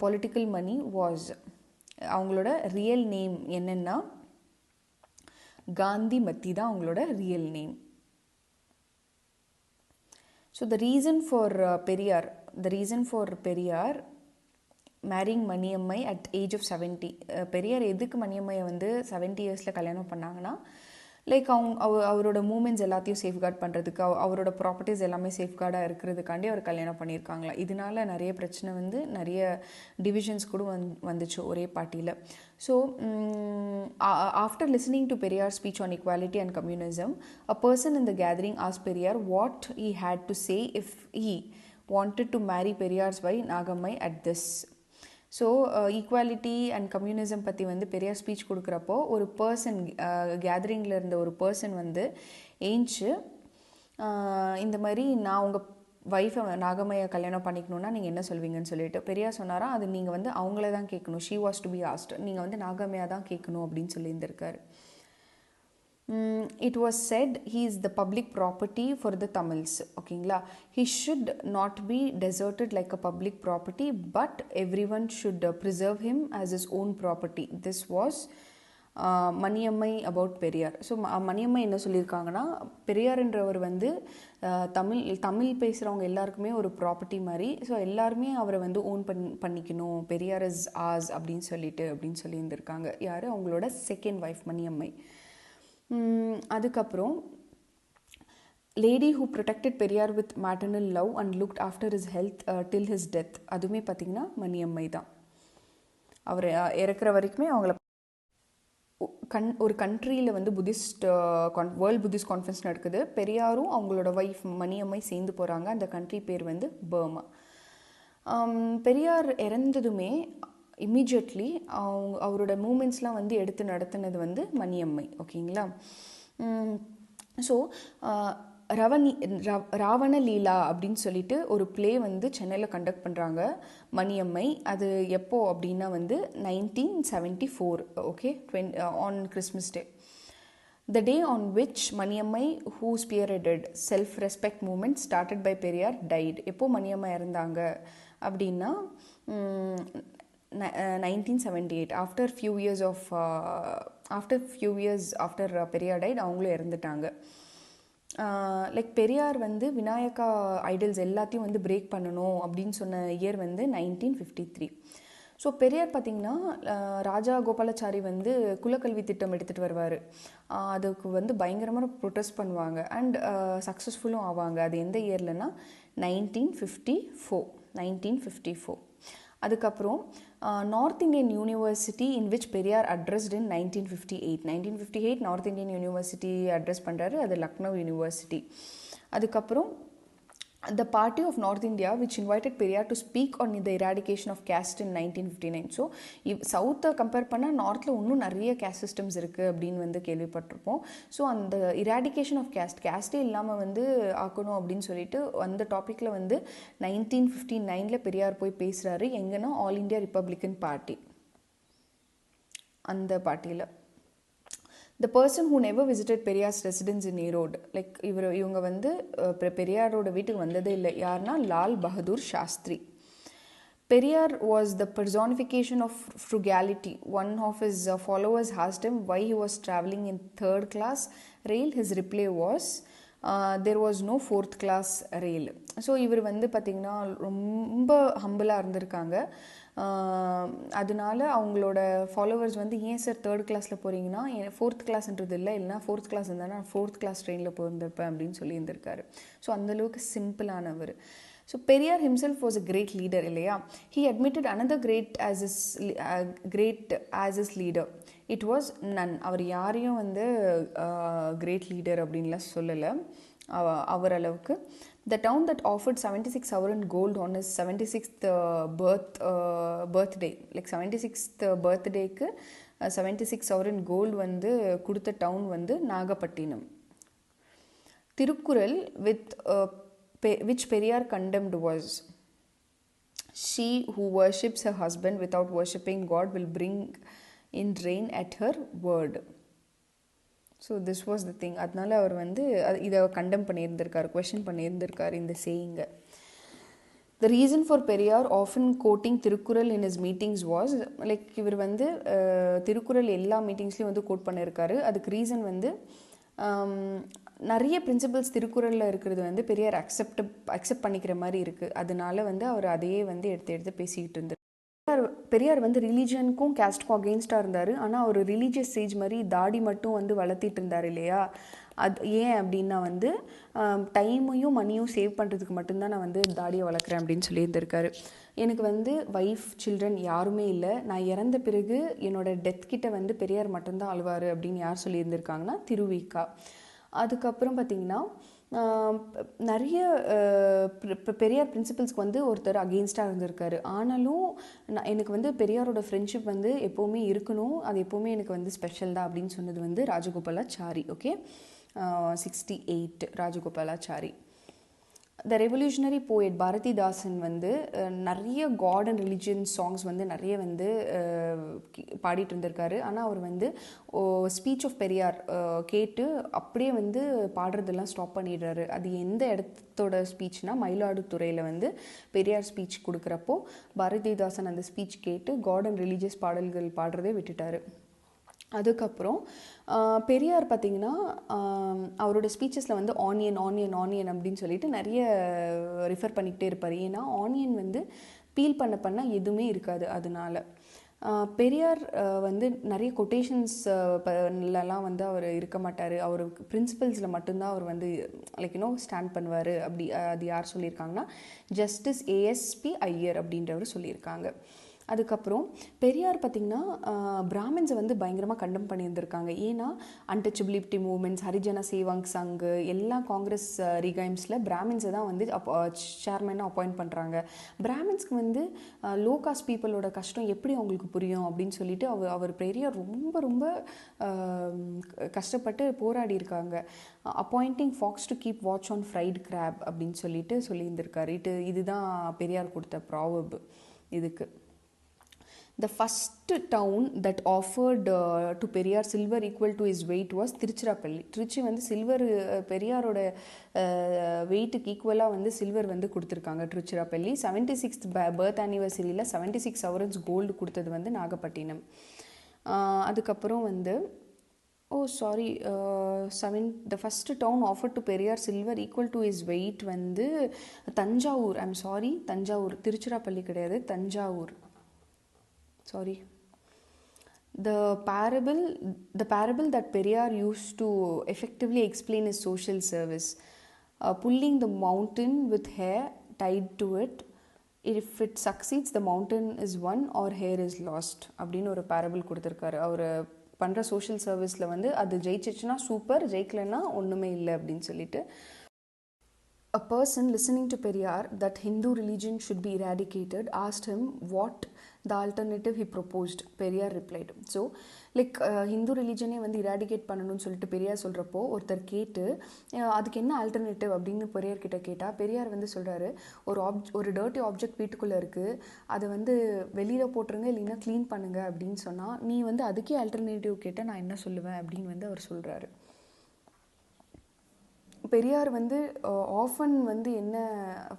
[SPEAKER 1] political Mani, was, அவங்களோட ரியல் நேம் என்னென்னா காந்தி மத்தி தான் அவங்களோட real name. So the reason for Periyar marrying Maniammai at age of 70. Periyar எதுக்கு மணியம்மையை வந்து 70 இயர்ஸில் கல்யாணம் பண்ணாங்கன்னா, லைக் அவரோட மூமெண்ட்ஸ் எல்லாத்தையும் சேஃப்கார்ட் பண்ணுறதுக்கு, அவரோட ப்ராப்பர்ட்டிஸ் எல்லாமே சேஃப்கார்டாக இருக்கிறதுக்காண்டி அவர் கல்யாணம் பண்ணியிருக்காங்களா. இதனால நிறைய பிரச்சனை வந்து நிறைய டிவிஷன்ஸ் கூட வந்துச்சு ஒரே பார்ட்டியில். So after listening to Periyar speech on equality and communism, a person in the gathering asked Periyar what he had to say if he wanted to marry Periyar's wife Nagamai at this. So equality and communism பற்றி வந்து Periyar speech கொடுக்குறப்போ ஒரு person, கேதரிங்கில் இருந்த ஒரு person வந்து ஏஞ்சி இந்த மாதிரி நான் உங்கள் வைஃபை நாகம்மையை கல்யாணம் பண்ணிக்கணுன்னா நீங்கள் என்ன சொல்வீங்கன்னு சொல்லிட்டு பெரியார் சொன்னாராம், அது நீங்கள் வந்து அவங்கள தான் கேட்கணும், she was to be asked, நீங்கள் வந்து நாகம்மையாக தான் கேட்கணும் அப்படின்னு சொல்லியிருந்திருக்காரு. It was said he is the public property for the Tamils. ஓகேங்களா, he should not be deserted like a public property, but everyone should preserve him as his own property. This was Maniammai about Periyar. So Maniammai என்ன சொல்லியிருக்காங்கன்னா, பெரியார்ன்றவர் வந்து தமிழ் பேசுகிறவங்க எல்லாருக்குமே ஒரு property மாதிரி. So எல்லாருமே அவரை வந்து ஓன் பண்ணிக்கணும், பெரியார் இஸ் ஆஸ் அப்படின்னு சொல்லியிருந்திருக்காங்க. யார்? அவங்களோட செகண்ட் ஒய்ஃப் மணியம்மை. அதுக்கப்புறம் lady who protected Periyar with maternal love and looked after his health till his death. அதுவுமே பார்த்திங்கன்னா மணியம்மை தான். அவர் இறக்குற வரைக்குமே அவங்கள ஒரு கண்ட்ரியில் வந்து புத்திஸ்ட் வேர்ல்டு புத்திஸ்ட் கான்ஃபரன்ஸ் நடக்குது. பெரியாரும் அவங்களோட ஒய்ஃப் மணியம்மை சேர்ந்து போகிறாங்க. அந்த கண்ட்ரி பேர் வந்து பர்மா. பெரியார் இறந்ததுமே இம்மீடியட்லி அவரோட மூமெண்ட்ஸ்லாம் வந்து எடுத்து நடத்தினது வந்து மணியம்மை. ஓகேங்களா? ஸோ ராவண லீலா அப்படின்னு சொல்லிட்டு ஒரு ப்ளே வந்து சென்னையில் கண்டக்ட் பண்ணுறாங்க மணியம்மை. அது எப்போ அப்படின்னா வந்து 1974. Okay, on Christmas day. The day on which Maniammai, who spearheaded self-respect movement started by Periyar, died. எப்போ மணியம்மை இறந்தாங்க அப்படின்னா 1978. after few years after Periyar died, அவங்களும் இறந்துட்டாங்க. லைக் பெரியார் வந்து விநாயகா ஐடல்ஸ் எல்லாத்தையும் வந்து பிரேக் பண்ணணும் அப்படின்னு சொன்ன இயர் வந்து 1953. ஸோ பெரியார் பார்த்திங்கன்னா ராஜா கோபாலாச்சாரி வந்து குலக்கல்வி திட்டம் எடுத்துகிட்டு வருவார். அதுக்கு வந்து பயங்கரமாக ப்ரொட்டஸ்ட் பண்ணுவாங்க அண்ட் சக்ஸஸ்ஃபுல்லும் ஆவாங்க. அது எந்த இயர்லன்னா 1954. அதுக்கப்புறம் north Indian university in which Periyar addressed in 1958 north Indian university address பண்ணுறாரு. அது லக்னோ யூனிவர்சிட்டி. அதுக்கப்புறம் the party of North India which invited Periyar to speak on the eradication of caste in 1959. So சவுத்தை compare பண்ணால் நார்த்தில் இன்னும் நிறைய கேஸ்ட் சிஸ்டம்ஸ் இருக்குது அப்படின்னு வந்து கேள்விப்பட்டிருப்போம். ஸோ அந்த இராடிகேஷன் ஆஃப் கேஸ்டே இல்லாமல் வந்து ஆக்கணும் அப்படின்னு சொல்லிட்டு அந்த டாப்பிக்கில் வந்து 1959 பெரியார் போய் பேசுகிறாரு. எங்கன்னா ஆல் இண்டியா ரிப்பப்ளிகன் பார்ட்டி, அந்த பார்ட்டியில். The person who never visited Periyar's residence in Erode, like இவங்க வந்து பெரியாரோட வீட்டுக்கு வந்ததே இல்லை. யாருன்னா Lal Bahadur Shastri. Periyar was the personification of frugality. One of his followers asked him why he was traveling in third class rail. His reply was there was no fourth class rail. So இவர் வந்து பார்த்திங்கன்னா ரொம்ப ஹம்பிளாக இருந்திருக்காங்க. அதனால அவங்களோட ஃபாலோவர்ஸ் வந்து ஏன் sir third கிளாஸில் போகிறீங்கன்னா, ஃபோர்த் கிளாஸ்ன்றது இல்லை, இல்லைனா ஃபோர்த் கிளாஸ் இருந்தால் நான் ஃபோர்த் கிளாஸ் ட்ரெயினில் போயிருந்திருப்பேன் அப்படின்னு சொல்லியிருந்திருக்காரு. ஸோ அந்தளவுக்கு சிம்பிளானவர். So Periyar himself was a great leader இல்லையா? He admitted another great as his leader. It was none. அவர் யாரையும் வந்து கிரேட் லீடர் அப்படின்லாம் சொல்லலை அவர் அளவுக்கு. The town that offered 76 sovereign gold on his 76th birthday, like 76th birthday-க்கு 76 sovereign gold வந்து கொடுத்த down வந்து Nagapattinam. Thirukkural which Periyar condemned was, she who worships her husband without worshipping God will bring in rain at her word. So this was the thing. அதனால அவர் வந்து இதை condemn பண்ணியிருந்திருக்கார், question பண்ணியிருந்திருக்கார் இந்த சேயிங்கை. The reason for Periyar often quoting Thirukkural in his meetings was, like இவர் வந்து திருக்குறள் எல்லா மீட்டிங்ஸ்லையும் வந்து கோட் பண்ணியிருக்காரு. அதுக்கு ரீசன் வந்து நிறைய பிரின்சிபல்ஸ் திருக்குறளில் இருக்கிறது வந்து பெரியார் அக்செப்ட் பண்ணிக்கிற மாதிரி இருக்குது. அதனால வந்து அவர் அதையே வந்து எடுத்து பேசிக்கிட்டு இருந்தார். பெரியார் வந்து ரிலீஜனுக்கும் கேஸ்ட்டுக்கும் அகெயின்ஸ்டாக இருந்தார். ஆனால் அவர் ரிலீஜியஸ் சேஜ் மாதிரி தாடி மட்டும் வந்து வளர்த்திட்டு இருந்தார் இல்லையா? அது ஏன் அப்படின்னா வந்து டைமையும் மணியும் சேவ் பண்ணுறதுக்கு மட்டும்தான் நான் வந்து தாடியை வளர்க்குறேன் அப்படின்னு சொல்லியிருந்திருக்காரு. எனக்கு வந்து ஒய்ஃப் சில்ட்ரன் யாருமே இல்லை, நான் இறந்த பிறகு என்னோட டெத் கிட்ட வந்து பெரியார் மட்டும்தான் அழுவார் அப்படின்னு யார் சொல்லியிருந்திருக்காங்கன்னா திருவிக்கா. அதுக்கப்புறம் பார்த்திங்கன்னா நிறைய பெரியார் பிரின்சிபல்ஸ்க்கு வந்து ஒருத்தர் அகெயின்ஸ்டாக இருந்திருக்காரு. ஆனாலும் எனக்கு வந்து பெரியாரோட ஃப்ரெண்ட்ஷிப் வந்து எப்போவுமே இருக்கணும், அது எப்போவுமே எனக்கு வந்து ஸ்பெஷல் தான் அப்படின்னு சொன்னது வந்து ராஜகோபாலாச்சாரி. ஓகே, 68 ராஜகோபாலாச்சாரி. த ரெவல்யூஷனரி போயட் பாரதிதாசன் வந்து நிறைய காட் அண்ட் ரிலிஜியன் சாங்ஸ் வந்து நிறைய வந்து பாடிட்டு இருந்திருக்காரு. ஆனால் அவர் வந்து ஸ்பீச் ஆஃப் பெரியார் கேட்டு அப்படியே வந்து பாடுறதெல்லாம் ஸ்டாப் பண்ணிடுறாரு. அது எந்த இடத்தோட ஸ்பீச்னா மயிலாடுதுறையில் வந்து பெரியார் ஸ்பீச் கொடுக்குறப்போ பாரதிதாசன் அந்த ஸ்பீச் கேட்டு காட் அண்ட் ரிலீஜியஸ் பாடல்கள் பாடுறதே விட்டுட்டார். அதுக்கப்புறம் பெரியார் பார்த்திங்கன்னா அவரோட ஸ்பீச்சஸில் வந்து ஆனியன் ஆனியன் ஆனியன் அப்படின்னு சொல்லிட்டு நிறைய ரிஃபர் பண்ணிக்கிட்டே இருப்பார். ஏன்னா ஆனியன் வந்து பீல் பண்ண எதுவுமே இருக்காது. அதனால பெரியார் வந்து நிறைய கொட்டேஷன்ஸ்லாம் வந்து அவர் இருக்க மாட்டார். அவர் பிரின்சிபல்ஸில் மட்டும்தான் அவர் வந்து ஸ்டாண்ட் பண்ணுவார். அப்படி அது யார் சொல்லியிருக்காங்கன்னா ஜஸ்டிஸ் ஏஎஸ்பி ஐயர் அப்படின்றவர் சொல்லியிருக்காங்க. அதுக்கப்புறம் பெரியார் பார்த்திங்கன்னா பிராமின்ஸை வந்து பயங்கரமாக கண்டம் பண்ணியிருந்திருக்காங்க. ஏன்னா அன்டச்சபிலிட்டி மூவ்மெண்ட்ஸ், ஹரிஜன சேவாங் சங்கு, எல்லா காங்கிரஸ் ரிகைம்ஸில் பிராமின்ஸை தான் வந்து சேர்மனாக அப்பாயிண்ட் பண்ணுறாங்க. பிராமின்ஸ்க்கு வந்து லோ காஸ்ட் பீப்புளோட கஷ்டம் எப்படி அவங்களுக்கு புரியும் அப்படின்னு சொல்லிட்டு அவர் பெரியார் ரொம்ப ரொம்ப கஷ்டப்பட்டு போராடி இருக்காங்க. Appointing fox to keep watch on fried crab அப்படின்னு சொல்லிட்டு சொல்லியிருந்திருக்காரு. இதுதான் பெரியார் கொடுத்த ப்ராவர்ப். இதுக்கு the first town that offered to Periyar silver equal to his weight was Tiruchirappalli. Trichy வந்து சில்வர் பெரியாரோட வெயிட்டுக்கு ஈக்குவலாக வந்து சில்வர் வந்து கொடுத்துருக்காங்க Tiruchirappalli. 76th birth ஆனிவர்சரியில் 76 awareness gold கொடுத்தது வந்து நாகப்பட்டினம். அதுக்கப்புறம் வந்து the first town offered to Periyar silver equal to his weight வந்து தஞ்சாவூர். தஞ்சாவூர், திருச்சிராப்பள்ளி கிடையாது, Thanjavur. The parable that Periyar used to effectively explain his social service, pulling the mountain with hair tied to it. If it succeeds, the mountain is won or hair is lost. அப்படின்னு ஒரு parable கொடுத்துருக்காரு. அவர் பண்ணுற social சர்வீஸில் வந்து அது ஜெயிச்சிச்சுன்னா super, ஜெயிக்கலைன்னா ஒன்றுமே இல்லை அப்படின்னு சொல்லிட்டு. A person listening to Periyar that Hindu religion should be eradicated asked him what the alternative he proposed. Periyar replied. So Hindu ரிலீஜனே வந்து இராடிகேட் பண்ணணும்னு சொல்லிட்டு பெரியார் சொல்கிறப்போ ஒருத்தர் கேட்டு அதுக்கு என்ன ஆல்டர்னேட்டிவ் அப்படின்னு பெரியார் கிட்ட கேட்டால் பெரியார் வந்து சொல்கிறாரு, ஒரு டர்ட்டி ஆப்ஜெக்ட் வீட்டுக்குள்ளே இருக்குது, அதை வந்து வெளியில் போட்டுருங்க இல்லைன்னா க்ளீன் பண்ணுங்க அப்படின்னு சொன்னால் நீ வந்து அதுக்கே ஆல்டர்னேட்டிவ் கேட்டால் நான் என்ன சொல்லுவேன் அப்படின்னு வந்து அவர் சொல்கிறாரு. பெரியார் வந்து ஆஃபன் வந்து என்ன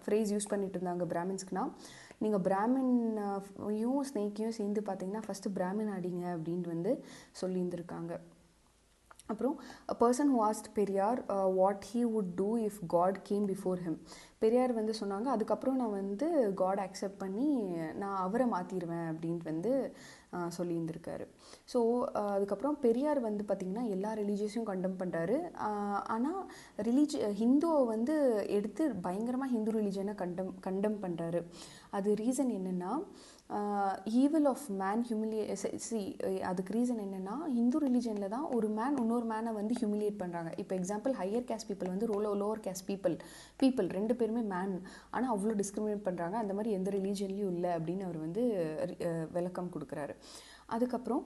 [SPEAKER 1] ஃப்ரேஸ் யூஸ் பண்ணிட்டு இருந்தாங்க பிராமின்ஸ்க்குனா, நீங்கள் பிராமின்னையும் ஸ்னேக்கையும் சேர்ந்து பார்த்தீங்கன்னா ஃபஸ்ட்டு பிராமின் அடிங்க அப்படின்ட்டு வந்து சொல்லியிருந்திருக்காங்க. அப்புறம் a person who asked Periyar what he would do if God came before him. Periyar வந்து சொன்னாங்க, அதுக்கப்புறம் நான் வந்து காட் அக்செப்ட் பண்ணி நான் அவரை மாற்றிடுவேன் அப்படின்ட்டு வந்து சொல்லியிருந்திருக்காரு. ஸோ அதுக்கப்புறம் பெரியார் வந்து பார்த்திங்கன்னா எல்லா ரிலீஜியஸையும் கண்டம் பண்ணுறாரு. ஆனால் ஹிந்துவை வந்து எடுத்து பயங்கரமாக ஹிந்து ரிலீஜனை கண்டம் பண்ணுறாரு. அது ரீசன் என்னென்னா ஈவில் ஆஃப் மேன் அதுக்கு ரீசன் என்னென்னா ஹிந்து ரிலீஜனில் தான் ஒரு மேன் இன்னொரு மேனை வந்து ஹியூமிலியேட் பண்ணுறாங்க. இப்போ எக்ஸாம்பிள் ஹையர் கேஸ்ட் பீப்புள் வந்து லோவர் கேஸ்ட் பீப்புள் ரெண்டு பேருமே மேன், ஆனால் அவ்வளோ டிஸ்கிரிமினேட் பண்ணுறாங்க. அந்த மாதிரி எந்த ரிலீஜன்லேயும் இல்லை அப்படின்னு அவர் வந்து விளக்கம் கொடுக்குறாரு. அதுக்கப்புறம்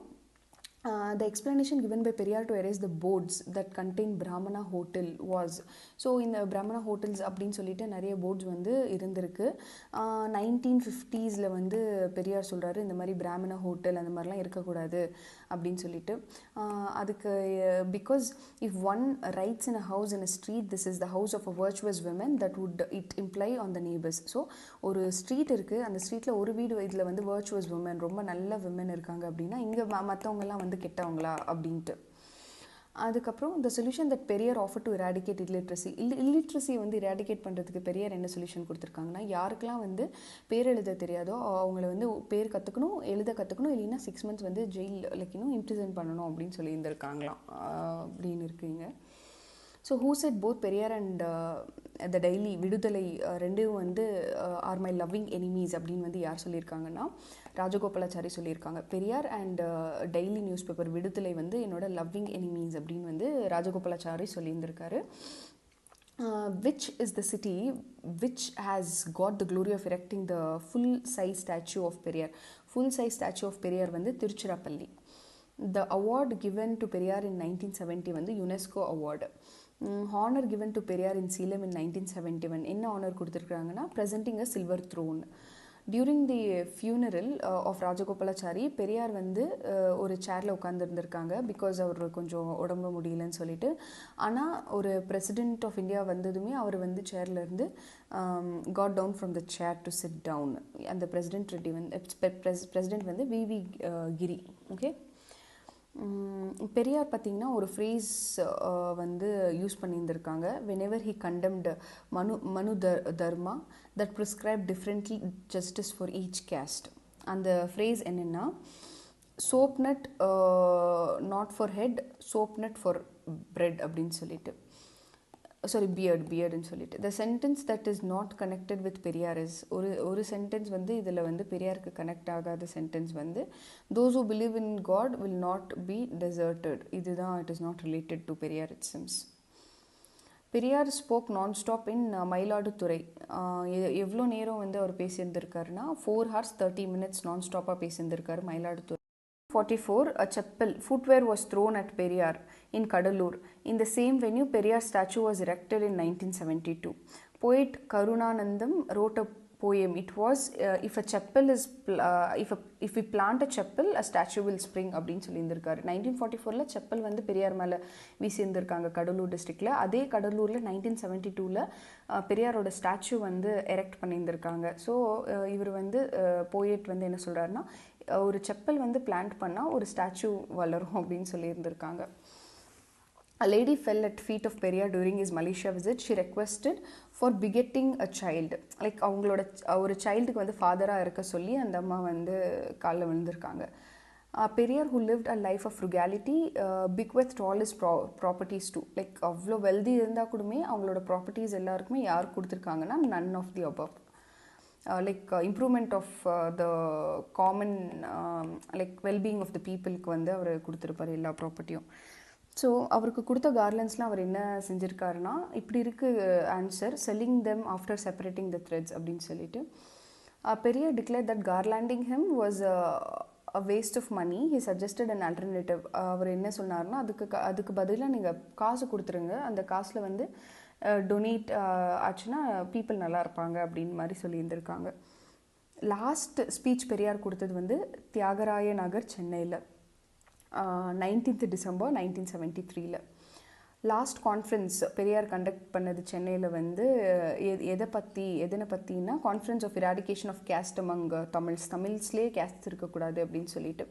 [SPEAKER 1] the explanation given by Periyar to erase the boards that contain Brahmana hotel was, so இந்த Brahmana hotels அப்படின்னு சொல்லிட்டு நிறைய போர்ட்ஸ் வந்து இருந்திருக்கு. 1950s வந்து பெரியார் சொல்கிறாரு இந்த மாதிரி பிராமண ஹோட்டல் அந்த மாதிரிலாம் இருக்கக்கூடாது அப்படின்னு சொல்லிட்டு. அதுக்கு because if one writes in a house in a street, this is the house of a virtuous women that would it imply on the neighbours. So ஒரு ஸ்ட்ரீட் இருக்குது, அந்த ஸ்ட்ரீட்டில் ஒரு வீடு இதில் வந்து வர்ச்சுவஸ் விமன், ரொம்ப நல்ல விமன் இருக்காங்க அப்படின்னா இங்கே மற்றவங்கலாம் வந்து கெட்டவங்களா அப்படின்ட்டு. அதுக்கப்புறம் the solution that Periyar offered to eradicate illiteracy வந்து eradicate பண்ணுறதுக்கு பெரியார் என்ன சொல்யூஷன் கொடுத்துருக்காங்கன்னா, யாருக்கெல்லாம் வந்து பேர் எழுத தெரியாதோ அவங்கள வந்து பேர் கற்றுக்கணும், எழுத கற்றுக்கணும், இல்லைன்னா 6 months வந்து ஜெயில் இம்ப்ரிசன் பண்ணணும் அப்படின்னு சொல்லியிருந்திருக்காங்களாம் அப்படின்னு இருக்குங்க. So who set both Periyar and the daily விடுதலை ரெண்டும் வந்து ஆர் மை லவ்விங் எனிமீஸ் அப்படின்னு வந்து யார் சொல்லியிருக்காங்கன்னா ராஜகோபாலாச்சாரி சொல்லியிருக்காங்க. Periyar and daily news paper விடுதலை வந்து என்னோட லவ்விங் எனிமீஸ் அப்படின்னு வந்து Rajagopalachari சொல்லியிருந்திருக்காரு. Which is the city which has got the glory of erecting the full-size statue of Periyar? Full-size statue of Periyar வந்து Tiruchirappalli. The award given to Periyar in 1970 வந்து UNESCO award. Honor given to Periyar in Salem in 1971. என்ன honour கொடுத்துருக்காங்கன்னா presenting a silver throne. During the funeral of Rajagopalachari, Periyar வந்து ஒரு சேரில் உட்காந்துருந்துருக்காங்க because அவர் கொஞ்சம் உடம்பு முடியலன்னு சொல்லிட்டு. ஆனால் ஒரு பிரசிடென்ட் ஆஃப் இந்தியா வந்ததுமே அவர் வந்து சேர்லேருந்து got down from the chair to sit down. அந்த பிரசிடென்ட் வந்து விவி கிரி. ஓகே, பெரியார் பார்த்திங்கன்னா ஒரு ஃப்ரேஸ் வந்து யூஸ் பண்ணியிருந்திருக்காங்க. whenever he condemned Manu Dharma that prescribed differently justice for each caste. அந்த ஃப்ரேஸ் என்னென்னா, soap nut not for head, soap nut for bread அப்படின்னு சொல்லிட்டு, சாரி பியர்டுன்னு சொல்லிட்டு. The sentence that is not connected with Periyar is, ஒரு sentence வந்து இதில் வந்து பெரியாருக்கு கனெக்ட் ஆகாத சென்டென்ஸ் வந்து, those who believe in God will not be deserted. இதுதான், it is not related to Periyar it seems. Periyar spoke nonstop in Mayiladuthurai. எவ்வளோ நேரம் வந்து அவர் பேசியிருந்திருக்காருன்னா 4 hours 30 minutes நான்ஸ்டாப்பாக பேசியிருந்திருக்காரு Mayiladuthurai. 44, a chappal footwear was thrown at Periyar in Kadalur. In the same venue, Periyar statue was erected in 1972. Poet Karunanandam wrote a poem. It was if a chappal is if we plant a chappal, a statue will spring அப்படின்னு சொல்லியிருந்திருக்காரு. 1944ல் செப்பல் வந்து பெரியார் மேலே வீசியிருந்திருக்காங்க கடலூர் டிஸ்ட்ரிக்டில். அதே கடலூரில் 1972ல் பெரியாரோட statue வந்து erect பண்ணியிருந்திருக்காங்க. So இவர் வந்து போயட் வந்து என்ன சொல்கிறாருன்னா, ஒரு செப்பல் வந்து பிளான்ட் பண்ணால் ஒரு ஸ்டாச்சு வளரும் அப்படின்னு சொல்லியிருந்திருக்காங்க. A lady fell at feet of Periyar during his Malaysia visit. She requested for begetting a child. Like அவங்களோட ஒரு சைல்டுக்கு வந்து ஃபாதராக இருக்க சொல்லி அந்த அம்மா வந்து காலில் விழுந்திருக்காங்க. Periyar who lived a life of frugality bequeathed all his properties to. Like அவ்வளோ வெல்தி இருந்தால் கூடமே அவங்களோட ப்ராப்பர்ட்டிஸ் எல்லாருக்குமே யார் கொடுத்துருக்காங்கன்னா none of the above. Like improvement of the common like well-being of the peopleக்கு வந்து அவர் கொடுத்துருப்பார் எல்லா ப்ராப்பர்ட்டியும். ஸோ அவருக்கு கொடுத்த கார்லண்ட்ஸ்லாம் அவர் என்ன செஞ்சுருக்காருன்னா, இப்படி இருக்குது answer, selling them after separating the threads அப்படின்னு சொல்லிட்டு. Periyar declare that garlanding him was a waste of money. He suggested an alternative. அவர் என்ன சொன்னார்னா, அதுக்கு பதிலாக நீங்கள் காசு கொடுத்துருங்க, அந்த காசில் வந்து டொனேட் ஆச்சுன்னா பீப்புள் நல்லா இருப்பாங்க அப்படின்னு மாதிரி சொல்லியிருந்திருக்காங்க. லாஸ்ட் ஸ்பீச் பெரியார் கொடுத்தது வந்து தியாகராய நகர் சென்னையில் 19th December 1973. Last conference Periyar conduct பண்ணது சென்னையில் வந்து எதனை பற்றினா, conference of eradication of caste among தமிழ்ஸ்லேயே கேஸ்ட் இருக்கக்கூடாது அப்படின்னு சொல்லிட்டு.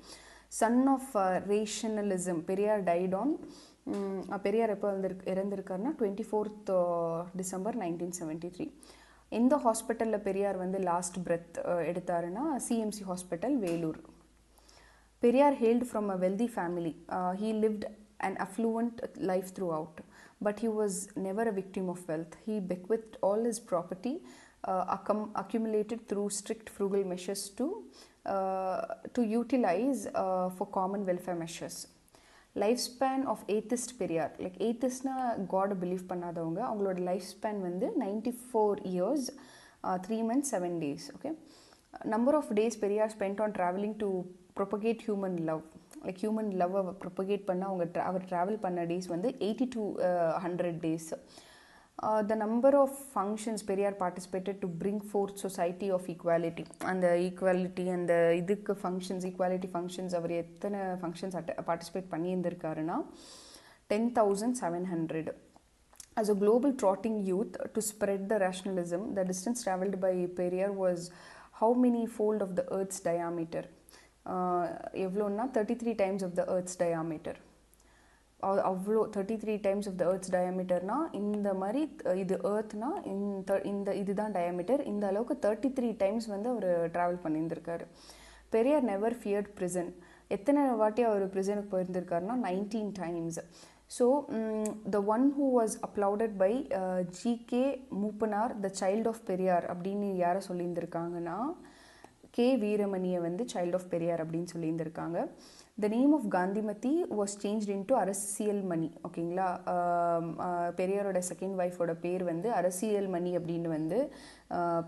[SPEAKER 1] Sun of rationalism Periyar died on. Periyar எப்போ இறந்திருக்காருன்னா 24th December 1973. எந்த ஹாஸ்பிட்டலில் பெரியார் வந்து லாஸ்ட் பிரெத் எடுத்தாருன்னா CMC hospital Vellore. Periyar hailed from a wealthy family. He lived an affluent life throughout, but he was never a victim of wealth. He bequeathed all his property accumulated through strict frugal measures to utilize for common welfare measures. Life span of atheist Periyar, like ஏத்திஸ்ட்னா காடை believe பண்ணாதவங்க, அவங்களோட life span வந்து 94 years 3 months 7 days. Okay, number of days Periyar spend on travelling to propagate human love. Like human லவ்வை propagate பண்ண அவர் travel பண்ண days வந்து 80 to 100 days. The number of functions Periyar participated to bring forth society of equality. அந்த equality அந்த இதுக்கு functions, equality functions அவர் எத்தனை functions participate பண்ணியிருந்திருக்காருன்னா 10,700. As a global trotting youth to spread the rationalism, the distance travelled by Periyar was how many fold of the earth's diameter? எவ்வளோன்னா 33 times of the earth's diameter. அவ்வளோ 33 times of the earth's diameterனா, இந்த மாதிரி இது earthனா இந்த இதுதான் diameter, இந்த அளவுக்கு 33 times வந்து அவர் ட்ராவல் பண்ணியிருந்திருக்காரு. Periyar never feared prison. எத்தனை வாட்டி அவர் ப்ரிசனுக்கு போயிருந்திருக்காருன்னா 19 times. ஸோ the one who was applauded by G.K. Moopanar the child of Periyar அப்படின்னு யாரை சொல்லியிருந்திருக்காங்கன்னா, கே வீரமணியை வந்து சைல்ட் ஆஃப் பெரியார் அப்படின்னு சொல்லியிருந்திருக்காங்க. The name of Kanthimathi was changed into Arasiyal Mani. ஓகேங்களா, பெரியாரோட செகண்ட் ஒய்ஃபோட பேர் வந்து அரசியல் மணி அப்படின்னு வந்து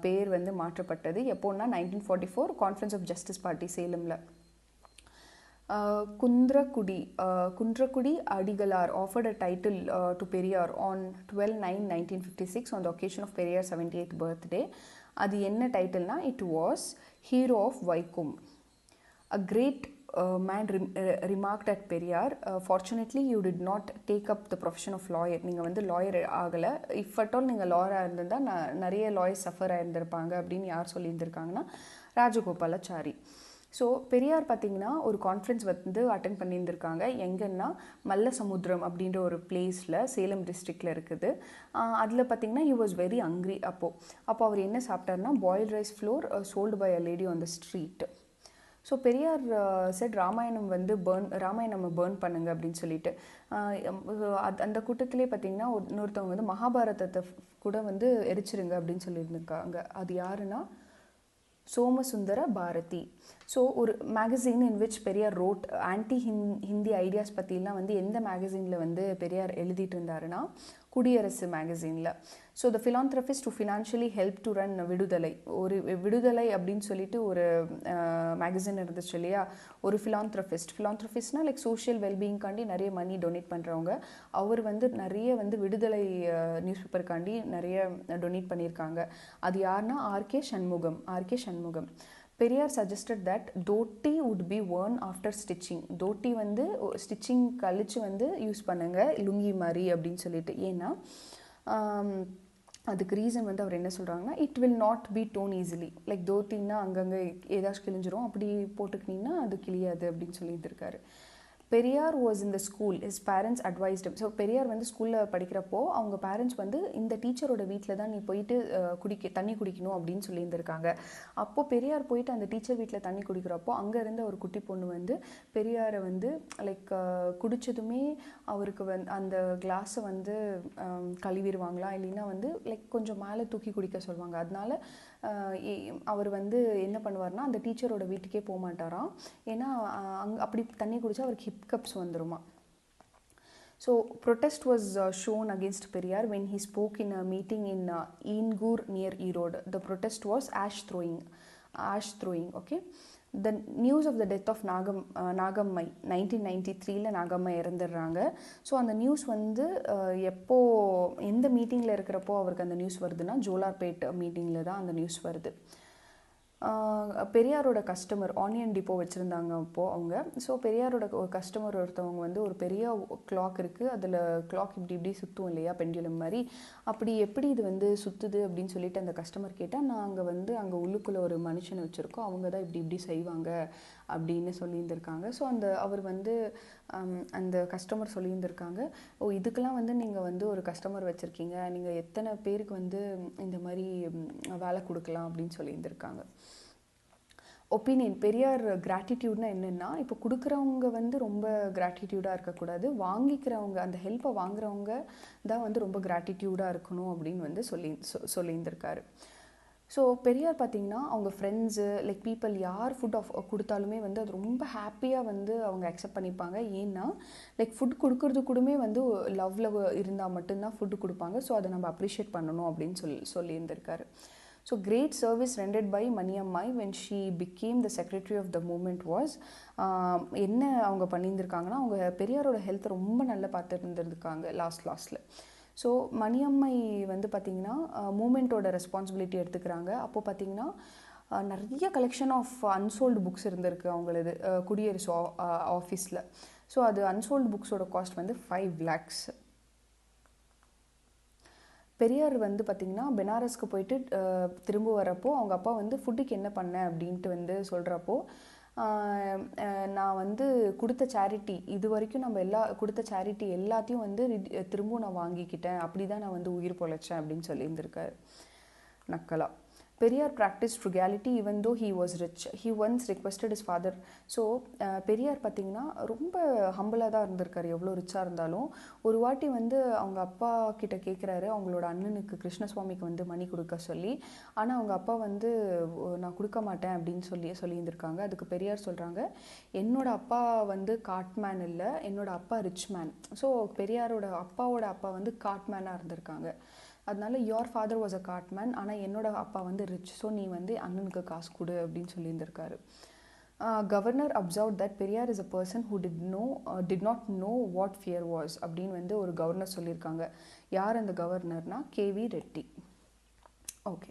[SPEAKER 1] பேர் வந்து மாற்றப்பட்டது. எப்போன்னா 1944 கான்ஃபரன்ஸ் ஆஃப் ஜஸ்டிஸ் பார்ட்டி சேலமில். Kundrakudi Adigalar offered a title to Periyar on 12/9/1956 on the occasion of Periyar's 78th birthday. அது என்ன டைட்டில்னா, it was Hero of Vaikum. A great man remarked at Periyar, fortunately you did not take up the profession of lawyer. நீங்கள் வந்து lawyer ஆகலை. If at all நீங்கள் லாயராக இருந்திருந்தால் நிறைய lawyers suffer ஆயிருந்திருப்பாங்க அப்படின்னு யார் சொல்லியிருந்திருக்காங்கன்னா ராஜகோபாலாச்சாரி. ஸோ பெரியார் பார்த்திங்கன்னா ஒரு கான்ஃபரன்ஸ் வந்து அட்டென்ட் பண்ணியிருந்திருக்காங்க. எங்கன்னா மல்லசமுத்திரம் அப்படின்ற ஒரு பிளேஸில், சேலம் டிஸ்ட்ரிக்டில் இருக்குது. அதில் பார்த்திங்கன்னா he was very hungry. அப்போ அவர் என்ன சாப்பிட்டாருன்னா boiled rice flour sold by a lady on the street. So Periyar set Ramayanam வந்து ராமாயணம் பேர்ன் பண்ணுங்க அப்படின்னு சொல்லிட்டு அந்த கூட்டத்திலே பார்த்திங்கன்னா இன்னொருத்தவங்க வந்து மகாபாரதத்தை கூட வந்து எரிச்சிருங்க அப்படின்னு சொல்லியிருந்திருக்காங்க. அது யாருன்னா சோமசுந்தர பாரதி. ஸோ ஒரு magazine in which Periyar wrote anti Hindi ideas பற்றிலாம் வந்து எந்த மேகசினில் வந்து பெரியார் எழுதிட்டு இருந்தாருன்னா குடியரசு மேகசினில். So the philanthropist to financially help to run Viduthalai, ஒரு விடுதலை அப்படின்னு சொல்லிட்டு ஒரு மேகசின் இருந்துச்சு இல்லையா. ஒரு ஃபிலாந்த்ரபிஸ்ட்னா லைக் சோஷியல் வெல்பீயிங்காண்டி நிறைய மணி டொனேட் பண்ணுறவங்க. அவர் வந்து நிறைய வந்து விடுதலை நியூஸ் பேப்பருக்காண்டி நிறைய டொனேட் பண்ணியிருக்காங்க. அது யாருன்னா RK Shanmugam. Periyar suggested that Thotti would be worn after stitching. தோட்டி வந்து ஸ்டிச்சிங் கழிச்சு வந்து யூஸ் பண்ணுங்க லுங்கி மாதிரி அப்படின்னு சொல்லிட்டு. ஏன்னா அதுக்கு ரீசன் வந்து அவர் என்ன சொல்கிறாங்கன்னா it will not be torn easily. Like தோத்தின்னா அங்கங்கே ஏதாச்சும் கிழிஞ்சிரும், அப்படி போட்டுக்கிட்டிங்கன்னா அது கிழியாது அப்படின்னு சொல்லியிருக்காரு. Periyar was in the school, his parents advised. So Periyar வந்து ஸ்கூலில் படிக்கிறப்போ அவங்க பேரண்ட்ஸ் வந்து இந்த டீச்சரோட வீட்டில் தான் நீ போயிட்டு தண்ணி குடிக்கணும் அப்படின்னு சொல்லியிருந்திருக்காங்க. அப்போது பெரியார் போயிட்டு அந்த டீச்சர் வீட்டில் தண்ணி குடிக்கிறப்போ அங்கே இருந்த ஒரு குட்டி பொண்ணு வந்து பெரியாரை வந்து லைக் குடித்ததுமே அவருக்கு அந்த கிளாஸை வந்து கழுவிடுவாங்களா, இல்லைன்னா வந்து லைக் கொஞ்சம் மேலே தூக்கி குடிக்க சொல்லுவாங்க. அதனால அவர் வந்து என்ன பண்ணுவார்னா அந்த டீச்சரோட வீட்டுக்கே போக மாட்டாராம். ஏன்னா அப்படி தண்ணி குடித்தா அவருக்கு ஹிப்கப்ஸ் வந்துருமா. So protest was shown against Periyar when he spoke in a meeting in Ingur near Erode. The protest was ash throwing. Okay. The news of the death of Nagammai 1993 Nagammai இறந்துடுறாங்க. ஸோ அந்த நியூஸ் வந்து எப்போ எந்த மீட்டிங்கில் இருக்கிறப்போ அவருக்கு அந்த நியூஸ் வருதுன்னா ஜோலார்பேட் மீட்டிங்கில் தான் அந்த நியூஸ் வருது. பெரியாரோட கஸ்டமர் ஆனியன் டிப்போ வச்சுருந்தாங்க அப்போது அவங்க. ஸோ பெரியாரோட ஒரு கஸ்டமர் ஒருத்தவங்க வந்து ஒரு பெரிய கிளாக் இருக்குது, அதில் கிளாக் இப்படி சுற்றும் இல்லையா பெண்டுலம் மாதிரி, அப்படி எப்படி இது வந்து சுற்றுது அப்படின்னு சொல்லிட்டு அந்த கஸ்டமர் கேட்டால் நாங்கள் வந்து அங்கே உள்ளுக்குள்ளே ஒரு மனுஷனை வச்சுருக்கோம், அவங்க தான் இப்படி செய்வாங்க அப்படின்னு சொல்லியிருந்திருக்காங்க. ஸோ அவர் வந்து அந்த கஸ்டமர் சொல்லியிருந்திருக்காங்க, இதுக்கெல்லாம் வந்து நீங்கள் வந்து ஒரு கஸ்டமர் வச்சுருக்கீங்க, நீங்கள் எத்தனை பேருக்கு வந்து இந்த மாதிரி வேலை கொடுக்கலாம் அப்படின்னு சொல்லியிருந்திருக்காங்க. ஒப்பீனியன் பெரியார் கிராட்டிடியூட்னா என்னென்னா, இப்போ கொடுக்குறவங்க வந்து ரொம்ப கிராட்டிடியூடாக இருக்கக்கூடாது, வாங்கிக்கிறவங்க அந்த ஹெல்ப்பை வாங்குறவங்க தான் வந்து ரொம்ப கிராட்டிடியூடாக இருக்கணும் அப்படின்னு வந்து சொல்லியிருந்திருக்காரு. ஸோ பெரியார் பார்த்திங்கன்னா அவங்க ஃப்ரெண்ட்ஸு லைக் பீப்புள் யார் ஃபுட் கொடுத்தாலுமே வந்து அது ரொம்ப ஹாப்பியாக வந்து அவங்க அக்செப்ட் பண்ணிப்பாங்க. ஏன்னா லைக் ஃபுட் கொடுக்குறது கூடமே வந்து லவ்வில் இருந்தால் மட்டும்தான் ஃபுட்டு கொடுப்பாங்க. ஸோ அதை நம்ம அப்ரிஷியேட் பண்ணணும் அப்படின்னு சொல்லியிருந்திருக்காரு. So great service rendered by Maniammai when she became the secretary of the movement was என்ன அவங்க பண்ணியிருந்திருக்காங்கன்னா அவங்க பெரியாரோட ஹெல்த்தை ரொம்ப நல்லா பார்த்துருந்துருக்காங்க லாஸ்ட்டில். ஸோ மணியம்மை வந்து பார்த்திங்கன்னா மூமெண்ட்டோட ரெஸ்பான்சிபிலிட்டி எடுத்துக்கிறாங்க. அப்போது பார்த்திங்கன்னா நிறைய கலெக்ஷன் ஆஃப் அன்சோல்டு புக்ஸ் இருந்திருக்கு அவங்களது குடியரசு ஆஃபீஸில். ஸோ அது அன்சோல்டு புக்ஸோட காஸ்ட் வந்து 5 lakhs. பெரியார் வந்து பார்த்திங்கன்னா பெனாரஸ்க்கு போயிட்டு திரும்ப வரப்போ அவங்க அப்பா வந்து ஃபுட்டுக்கு என்ன பண்ணேன் அப்படின்ட்டு வந்து சொல்கிறப்போ நான் வந்து கொடுத்த சேரிட்டி இது வரைக்கும் நம்ம கொடுத்த சேரிட்டி எல்லாத்தையும் வந்து திரும்பவும் நான் வாங்கிக்கிட்டேன், அப்படி தான் நான் வந்து உயிர் பொழைச்சேன் அப்படின்னு சொல்லியிருந்திருக்காரு நக்கலா. Periyar practiced frugality even though he was rich. He once requested his father. So Periyar பார்த்திங்கன்னா ரொம்ப ஹம்பிளாக தான் இருந்திருக்காரு எவ்வளோ ரிச்சாக இருந்தாலும். ஒரு வாட்டி வந்து அவங்க அப்பா கிட்ட கேட்குறாரு அவங்களோட அண்ணனுக்கு கிருஷ்ணசுவாமிக்கு வந்து மணி கொடுக்க சொல்லி. ஆனால் அவங்க அப்பா வந்து நான் கொடுக்க மாட்டேன் அப்படின்னு சொல்லியிருந்திருக்காங்க. அதுக்கு பெரியார் சொல்கிறாங்க, என்னோட அப்பா வந்து காட்மேன் இல்லை, என்னோட அப்பா ரிச் மேன். ஸோ பெரியாரோட அப்பாவோட அப்பா வந்து காட்மேனாக இருந்திருக்காங்க. அதனால your father was a godman, ஆனால் என்னோட அப்பா வந்து ரிச், ஸோ நீ வந்து அண்ணனுக்கு காசு கொடு அப்படின்னு சொல்லியிருந்திருக்காரு. Governor observe that Periyar is a person who did not know what fear was அப்படின்னு வந்து ஒரு கவர்னர் சொல்லியிருக்காங்க. யார் அந்த கவர்னர்னா KV ரெட்டி. ஓகே.